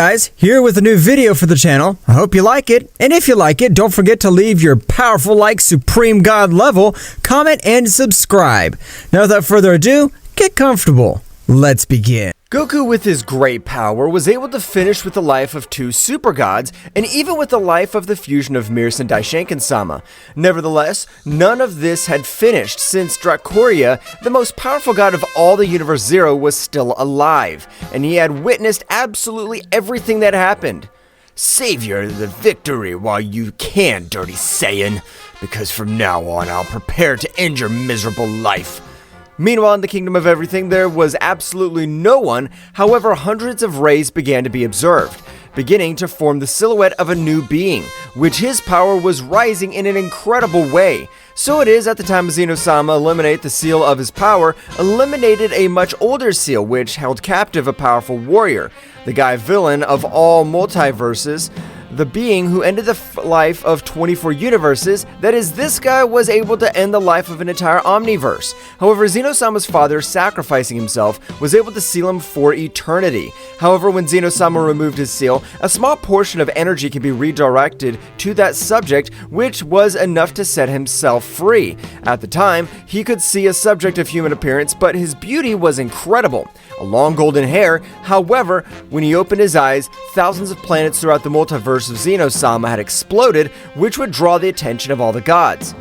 guys, here with a new video for the channel. I hope you like it, and if you like it, don't forget to leave your powerful like Supreme God level, comment, and subscribe. Now without further ado, get comfortable. Let's begin. Goku, with his great power, was able to finish with the life of two super gods, and even with the life of the fusion of Millennia and Daishinkan-sama. Nevertheless, none of this had finished, since Dracoria, the most powerful god of all the Universe Zero, was still alive, and he had witnessed absolutely everything that happened. Savor the victory while you can, Dirty Saiyan, because from now on I'll prepare to end your miserable life. Meanwhile, in the Kingdom of Everything, there was absolutely no one. However, hundreds of rays began to be observed, beginning to form the silhouette of a new being, which his power was rising in an incredible way. So it is, at the time of Zeno-sama eliminate the seal of his power, eliminated a much older seal, which held captive a powerful warrior, the guy villain of all multiverses, the being who ended the life of 24 universes. That is, this guy was able to end the life of an entire omniverse. However, Zeno-sama's father, sacrificing himself, was able to seal him for eternity. However, when Zeno-sama removed his seal, a small portion of energy can be redirected to that subject, which was enough to set himself free. At the time, he could see a subject of human appearance, but his beauty was incredible. A long golden hair. However, when he opened his eyes, thousands of planets throughout the multiverse of Zeno-sama had exploded, which would draw the attention of all the gods.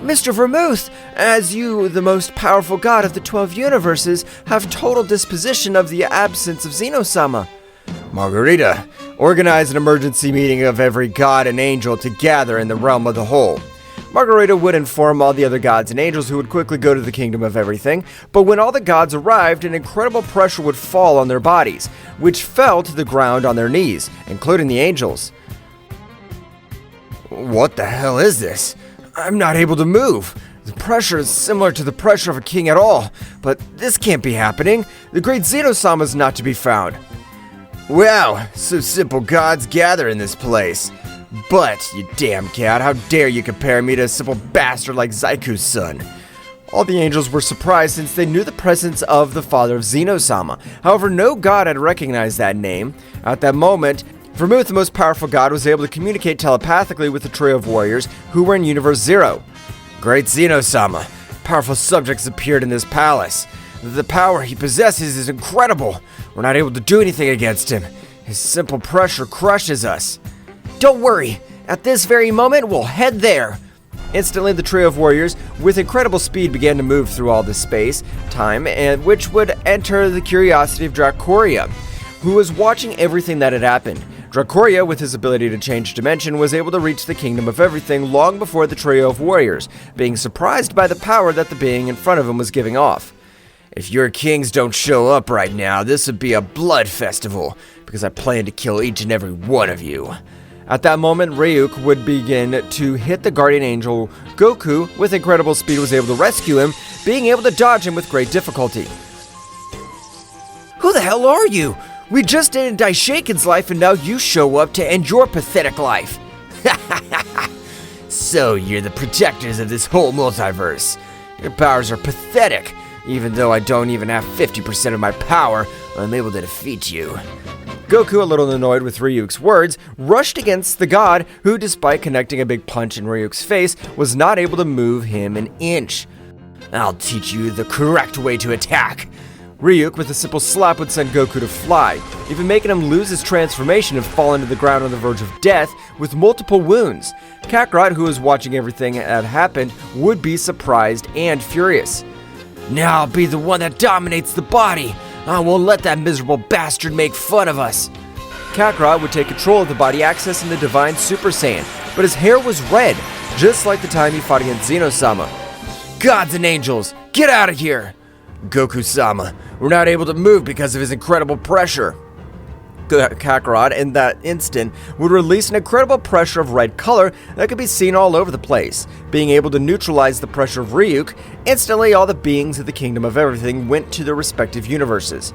Mr. Vermouth, as you, the most powerful god of the 12 universes, have total disposition of the absence of Zeno-sama. Margarita, organize an emergency meeting of every god and angel to gather in the realm of the whole. Margarita would inform all the other gods and angels, who would quickly go to the Kingdom of Everything, but when all the gods arrived, an incredible pressure would fall on their bodies, which fell to the ground on their knees, including the angels. What the hell is this? I'm not able to move. The pressure is similar to the pressure of a king at all, but this can't be happening. The great Zeno-sama is not to be found. Wow, so simple gods gather in this place. But, you damn cat, how dare you compare me to a simple bastard like Zaiku's son? All the angels were surprised, since they knew the presence of the father of Zeno-sama. However, no god had recognized that name. At that moment, Vermouth, the most powerful god, was able to communicate telepathically with the trio of warriors who were in Universe Zero. Great Zeno-sama, powerful subjects appeared in this palace. The power he possesses is incredible. We're not able to do anything against him. His simple pressure crushes us. Don't worry, at this very moment, we'll head there. Instantly, the trio of warriors, with incredible speed, began to move through all this space, time, and which would enter the curiosity of Dracoria, who was watching everything that had happened. Dracoria, with his ability to change dimension, was able to reach the Kingdom of Everything long before the trio of warriors, being surprised by the power that the being in front of him was giving off. If your kings don't show up right now, this would be a blood festival, because I plan to kill each and every one of you. At that moment, Ryuk would begin to hit the guardian angel. Goku, with incredible speed, was able to rescue him, being able to dodge him with great difficulty. Who the hell are you? We just ended Daishinkan's life, and now you show up to end your pathetic life. So you're the protectors of this whole multiverse. Your powers are pathetic. Even though I don't even have 50% of my power, I'm able to defeat you. Goku, a little annoyed with Ryuk's words, rushed against the god, who, despite connecting a big punch in Ryuk's face, was not able to move him an inch. I'll teach you the correct way to attack. Ryuk, with a simple slap, would send Goku to fly, even making him lose his transformation and fall into the ground on the verge of death with multiple wounds. Kakarot, who was watching everything that happened, would be surprised and furious. Now I'll be the one that dominates the body. I won't let that miserable bastard make fun of us. Kakarot would take control of the body, accessing the divine Super Saiyan, but his hair was red, just like the time he fought against Zeno-sama. Gods and angels, get out of here! Goku-sama, we're not able to move because of his incredible pressure. Kakarot, in that instant, would release an incredible pressure of red color that could be seen all over the place. Being able to neutralize the pressure of Ryuk, instantly all the beings of the Kingdom of Everything went to their respective universes.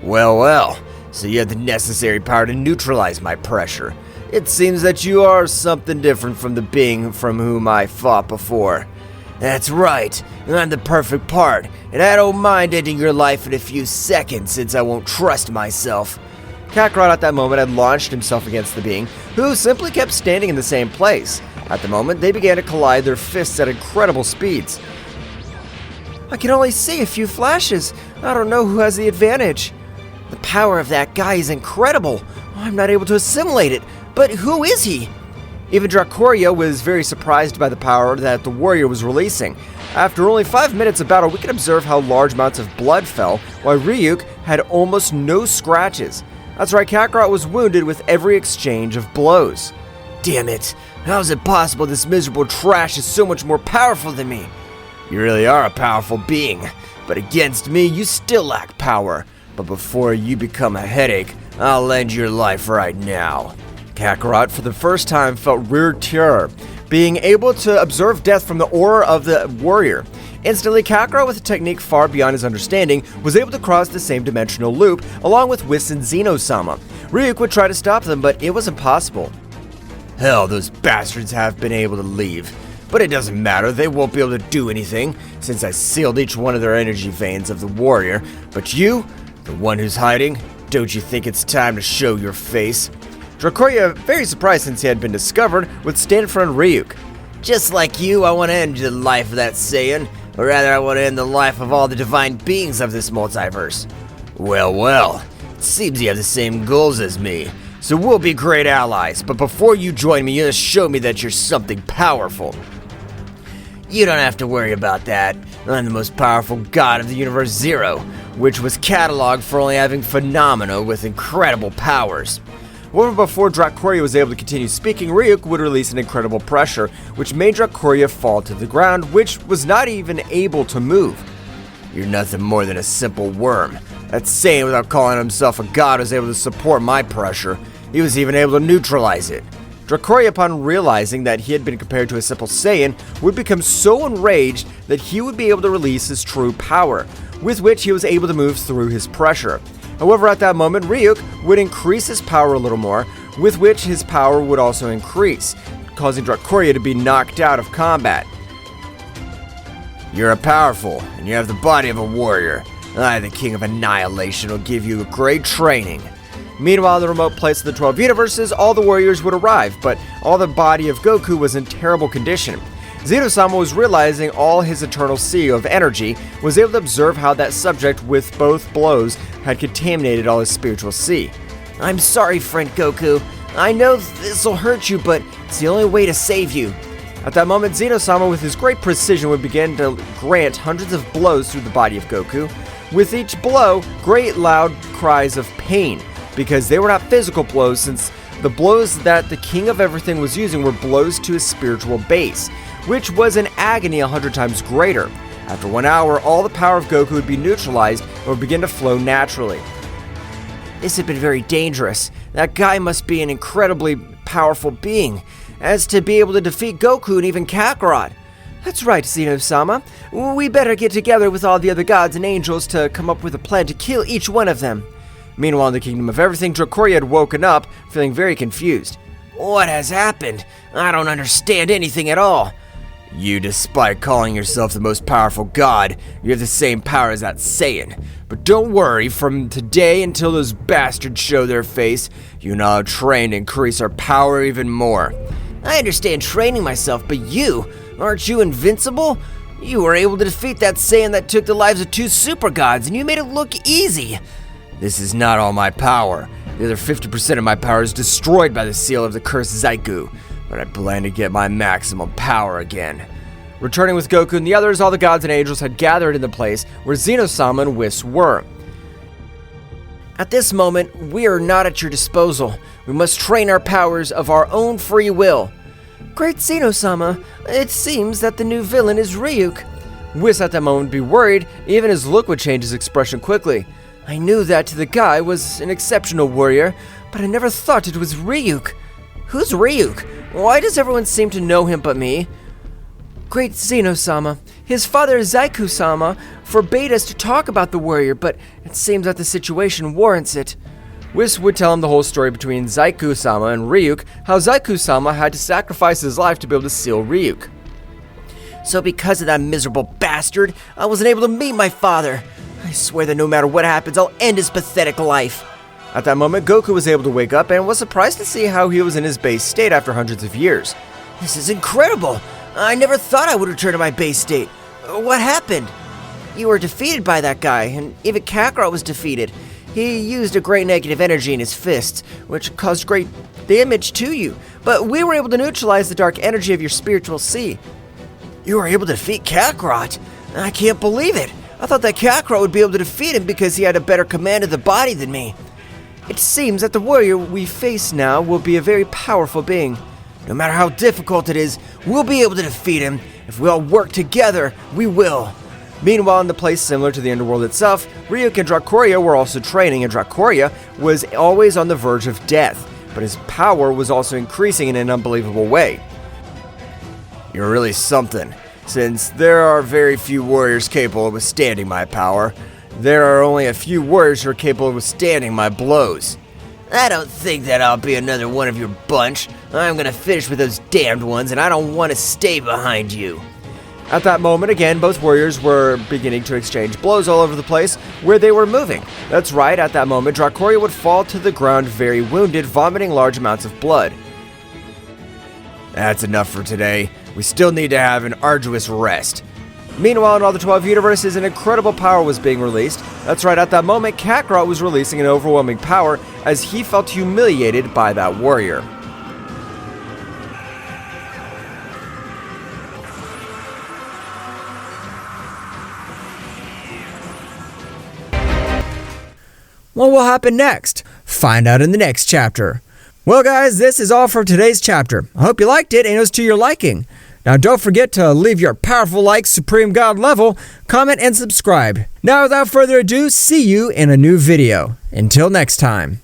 Well, so you have the necessary power to neutralize my pressure. It seems that you are something different from the being from whom I fought before. That's right, I'm the perfect part, and I don't mind ending your life in a few seconds since I won't trust myself. Kakarot at that moment had launched himself against the being, who simply kept standing in the same place. At the moment, they began to collide their fists at incredible speeds. I can only see a few flashes. I don't know who has the advantage. The power of that guy is incredible. I'm not able to assimilate it. But who is he? Even Dracoria was very surprised by the power that the warrior was releasing. After only 5 minutes of battle, we could observe how large amounts of blood fell, while Ryuk had almost no scratches. That's right, Kakarot was wounded with every exchange of blows. Damn it, how is it possible this miserable trash is so much more powerful than me? You really are a powerful being, but against me you still lack power. But before you become a headache, I'll end your life right now. Kakarot for the first time felt real terror, being able to observe death from the aura of the warrior. Instantly, Kakarot, with a technique far beyond his understanding, was able to cross the same dimensional loop, along with Whis and Zeno-sama. Ryuk would try to stop them, but it was impossible. Hell, those bastards have been able to leave. But it doesn't matter, they won't be able to do anything, since I sealed each one of their energy veins of the warrior. But you, the one who's hiding, don't you think it's time to show your face? Dracoria, very surprised since he had been discovered, would stand in front of Ryuk. Just like you, I want to end the life of that Saiyan, or rather I want to end the life of all the divine beings of this multiverse. Well, it seems you have the same goals as me, so we'll be great allies, but before you join me, you must show me that you're something powerful. You don't have to worry about that. I'm the most powerful god of the universe Zero, which was cataloged for only having phenomena with incredible powers. However, before Dracoria was able to continue speaking, Ryuk would release an incredible pressure, which made Dracoria fall to the ground, which was not even able to move. You're nothing more than a simple worm. That Saiyan, without calling himself a god, was able to support my pressure. He was even able to neutralize it. Dracoria, upon realizing that he had been compared to a simple Saiyan, would become so enraged that he would be able to release his true power, with which he was able to move through his pressure. However, at that moment, Ryuk would increase his power a little more, with which his power would also increase, causing Dracoria to be knocked out of combat. You're powerful, and you have the body of a warrior. I, the King of Annihilation, will give you great training. Meanwhile, in the remote place of the 12 universes, all the warriors would arrive, but all the body of Goku was in terrible condition. Zeno-sama was realizing all his eternal sea of energy, was able to observe how that subject with both blows had contaminated all his spiritual sea. I'm sorry, friend Goku. I know this'll hurt you, but it's the only way to save you. At that moment, Zeno-sama with his great precision would begin to grant hundreds of blows through the body of Goku. With each blow, great loud cries of pain, because they were not physical blows, since the blows that the King of Everything was using were blows to his spiritual base, which was an agony 100 times greater. After 1 hour, all the power of Goku would be neutralized and would begin to flow naturally. This had been very dangerous. That guy must be an incredibly powerful being, as to be able to defeat Goku and even Kakarot. That's right, Zeno-sama. We better get together with all the other gods and angels to come up with a plan to kill each one of them. Meanwhile, in the Kingdom of Everything, Dracoria had woken up, feeling very confused. What has happened? I don't understand anything at all. You, despite calling yourself the most powerful god, you have the same power as that Saiyan. But don't worry, from today until those bastards show their face, you know how to train to increase our power even more. I understand training myself, but aren't you invincible? You were able to defeat that Saiyan that took the lives of 2 super gods, and you made it look easy. This is not all my power. The other 50% of my power is destroyed by the seal of the cursed Zaiku, but I plan to get my maximum power again. Returning with Goku and the others, all the gods and angels had gathered in the place where Zeno-sama and Whis were. At this moment, we are not at your disposal. We must train our powers of our own free will. Great Zeno-sama, it seems that the new villain is Ryuk. Whis at that moment would be worried, even his look would change his expression quickly. I knew that the guy was an exceptional warrior, but I never thought it was Ryuk. Who's Ryuk? Why does everyone seem to know him but me? Great Zeno-sama, his father Zaiku-sama forbade us to talk about the warrior, but it seems that the situation warrants it. Whis would tell him the whole story between Zaiku-sama and Ryuk, how Zaiku-sama had to sacrifice his life to be able to seal Ryuk. So because of that miserable bastard, I wasn't able to meet my father. I swear that no matter what happens, I'll end his pathetic life. At that moment, Goku was able to wake up and was surprised to see how he was in his base state after hundreds of years. This is incredible! I never thought I would return to my base state. What happened? You were defeated by that guy, and even Kakarot was defeated. He used a great negative energy in his fists, which caused great damage to you, but we were able to neutralize the dark energy of your spiritual sea. You were able to defeat Kakarot? I can't believe it! I thought that Kakarot would be able to defeat him because he had a better command of the body than me. It seems that the warrior we face now will be a very powerful being. No matter how difficult it is, we'll be able to defeat him. If we all work together, we will. Meanwhile, in the place similar to the underworld itself, Ryuk and Dracoria were also training, and Dracoria was always on the verge of death, but his power was also increasing in an unbelievable way. You're really something. Since there are very few warriors capable of withstanding my power, there are only a few warriors who are capable of withstanding my blows. I don't think that I'll be another one of your bunch. I'm gonna finish with those damned ones, and I don't want to stay behind you. At that moment, again, both warriors were beginning to exchange blows all over the place where they were moving. That's right, at that moment, Dracoria would fall to the ground very wounded, vomiting large amounts of blood. That's enough for today. We still need to have an arduous rest. Meanwhile, in all the 12 universes, an incredible power was being released. That's right, at that moment, Kakarot was releasing an overwhelming power as he felt humiliated by that warrior. What will happen next? Find out in the next chapter. Well guys, this is all for today's chapter. I hope you liked it and it was to your liking. Now don't forget to leave your powerful like Supreme God level, comment and subscribe. Now without further ado, see you in a new video. Until next time.